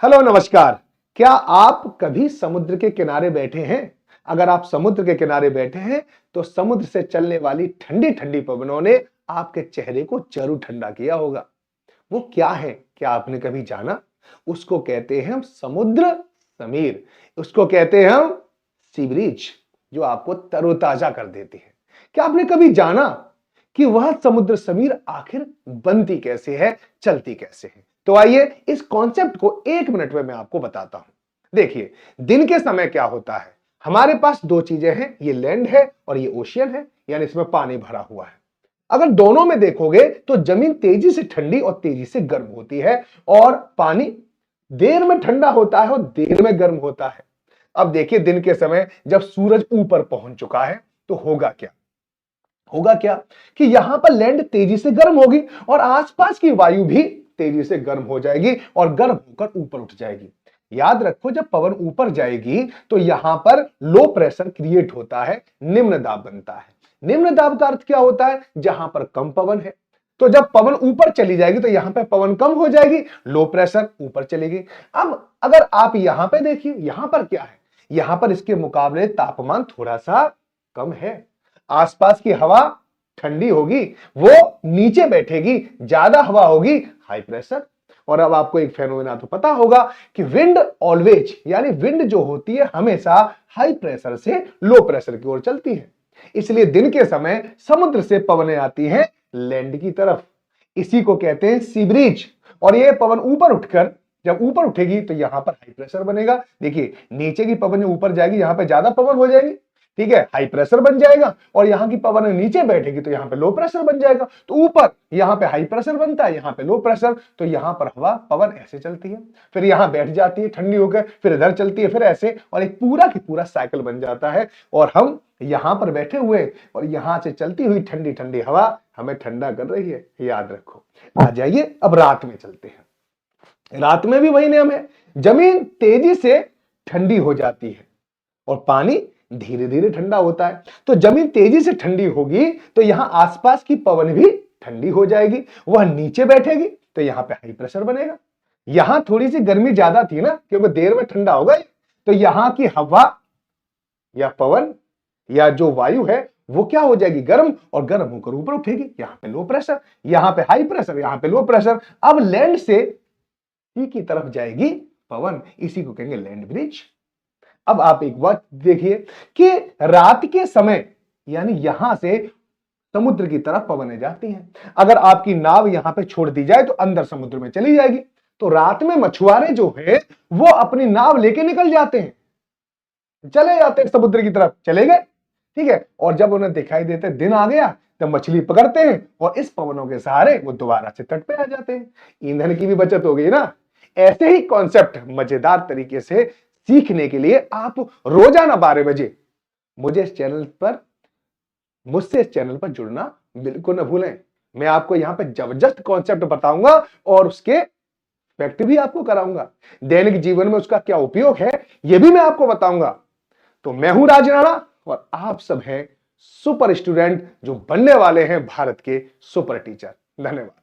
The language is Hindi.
हेलो नमस्कार। क्या आप कभी समुद्र के किनारे बैठे हैं? अगर आप समुद्र के किनारे बैठे हैं तो समुद्र से चलने वाली ठंडी ठंडी पवनों ने आपके चेहरे को जरूर ठंडा किया होगा। वो क्या है, क्या आपने कभी जाना? उसको कहते हैं हम समुद्र समीर। उसको कहते हैं हम सी ब्रीज, जो आपको तरोताजा कर देती है। क्या आपने कभी जाना कि वह समुद्र समीर आखिर बनती कैसे है, चलती कैसे है? तो आइए इस कॉन्सेप्ट को 1 मिनट में मैं आपको बताता हूं। देखिए, दिन के समय क्या होता है, हमारे पास दो चीजें हैं, ये लैंड है और ये ओशियन है, यानी इसमें पानी भरा हुआ है। अगर दोनों में देखोगे तो जमीन तेजी से ठंडी और तेजी से गर्म होती है और पानी देर में ठंडा होता है और देर में गर्म होता है। अब देखिए, दिन के समय जब सूरज ऊपर पहुंच चुका है तो होगा क्या कि यहां पर लैंड तेजी से गर्म होगी और आसपास की वायु भी तेजी से गर्म हो जाएगी और गर्म होकर ऊपर उठ जाएगी। याद रखो, जब पवन ऊपर जाएगी तो यहां पर लो प्रेशर क्रिएट होता है, निम्न दाब बनता है। निम्न दाब का अर्थ क्या होता है? जहां पर कम पवन है। तो जब पवन ऊपर चली जाएगी तो यहां पर पवन कम हो जाएगी, लो प्रेशर ऊपर चलेगी। अब अगर आप यहां पर देखिए, यहां पर क्या है, यहां पर इसके मुकाबले तापमान थोड़ा सा कम है। आसपास की हवा ठंडी होगी, वो नीचे बैठेगी, ज्यादा हवा होगी, हाई प्रेशर। और अब आपको एक फेनोमेना तो पता होगा कि विंड ऑलवेज, यानी विंड जो होती है हमेशा हाई प्रेशर से लो प्रेशर की ओर चलती है। इसलिए दिन के समय समुद्र से पवनें आती हैं लैंड की तरफ। इसी को कहते हैं सी ब्रीज। और ये पवन ऊपर उठकर, जब ऊपर उठेगी तो यहां पर हाई प्रेशर बनेगा। देखिए, नीचे की पवन जो ऊपर जाएगी यहां पर ज्यादा पवन हो जाएगी, ठीक है, हाई प्रेशर बन जाएगा। और यहां की पवन नीचे बैठेगी तो यहां पे लो प्रेशर बन जाएगा। तो ऊपर यहां पे हाई प्रेशर बनता है, यहां पे लो प्रेशर, तो यहां पर हवा पवन ऐसे चलती है, फिर यहां बैठ जाती है ठंडी होकर, फिर इधर चलती है, फिर ऐसे, और एक पूरा की पूरा साइकिल बन जाता है। और हम यहां पर बैठे हुए और यहां से चलती हुई ठंडी ठंडी हवा हमें ठंडा कर रही है। याद रखो। आ जाइए अब रात में चलते हैं। रात में भी वही नियम है, जमीन तेजी से ठंडी हो जाती है और पानी धीरे धीरे ठंडा होता है। तो जमीन तेजी से ठंडी होगी तो यहां आसपास की पवन भी ठंडी हो जाएगी, वह नीचे बैठेगी तो यहां पे हाई प्रेशर बनेगा। यहां थोड़ी सी गर्मी ज्यादा थी ना, क्योंकि देर में ठंडा होगा, तो यहां की हवा या पवन या जो वायु है वो क्या हो जाएगी, गर्म, और गर्म होकर ऊपर उठेगी। यहां पे लो प्रेशर, यहां पे हाई प्रेशर, यहां पे लो प्रेशर। अब लैंड से सी की तरफ जाएगी पवन, इसी को कहेंगे लैंड ब्रिज। अब आप एक बात देखिए कि रात के समय, यानी यहां से समुद्र की तरफ पवनें जाती हैं। अगर आपकी नाव यहां पे छोड़ दी जाए तो अंदर समुद्र में चली जाएगी। तो रात में मछुआरे जो है वो अपनी नाव लेके निकल जाते हैं, चले जाते हैं समुद्र की तरफ, चले गए, ठीक है। और जब उन्हें दिखाई देते दिन आ गया तब मछली पकड़ते हैं और इस पवनों के सहारे वो दोबारा से तट पे आ जाते हैं। ईंधन की भी बचत हो गई ना। ऐसे ही कॉन्सेप्ट मजेदार तरीके से सीखने के लिए आप रोजाना 12 बजे मुझसे इस चैनल पर जुड़ना बिल्कुल न भूलें। मैं आपको यहां पे जबरदस्त कॉन्सेप्ट बताऊंगा और उसके फैक्ट भी आपको कराऊंगा। दैनिक जीवन में उसका क्या उपयोग है यह भी मैं आपको बताऊंगा। तो मैं हूं राज राणा और आप सब हैं सुपर स्टूडेंट, जो बनने वाले हैं भारत के सुपर टीचर। धन्यवाद।